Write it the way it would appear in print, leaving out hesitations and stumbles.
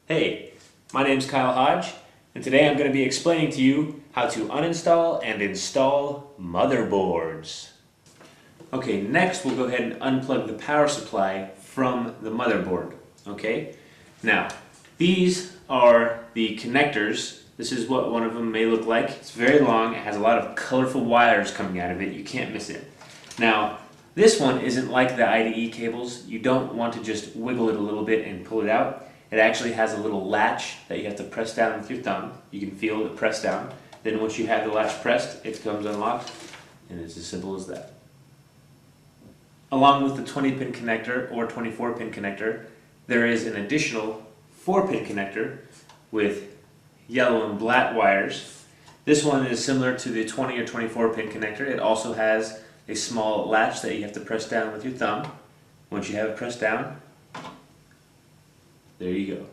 Hey, my name's Kyle Hodge, and today I'm going to be explaining to you how to uninstall and install motherboards. Okay, next we'll go ahead and unplug the power supply from the motherboard. Okay, now these are the connectors. This is what one of them may look like. It's very long, it has a lot of colorful wires coming out of it, you can't miss it. Now, this one isn't like the IDE cables. You don't want to just wiggle it a little bit and pull it out. It actually has a little latch that you have to press down with your thumb. You can feel it press down. Then once you have the latch pressed, it comes unlocked, and it's as simple as that. Along with the 20-pin connector or 24-pin connector, there is an additional 4-pin connector with yellow and black wires. This one is similar to the 20 or 24-pin connector. It also has a small latch that you have to press down with your thumb. Once you have it pressed down, there you go.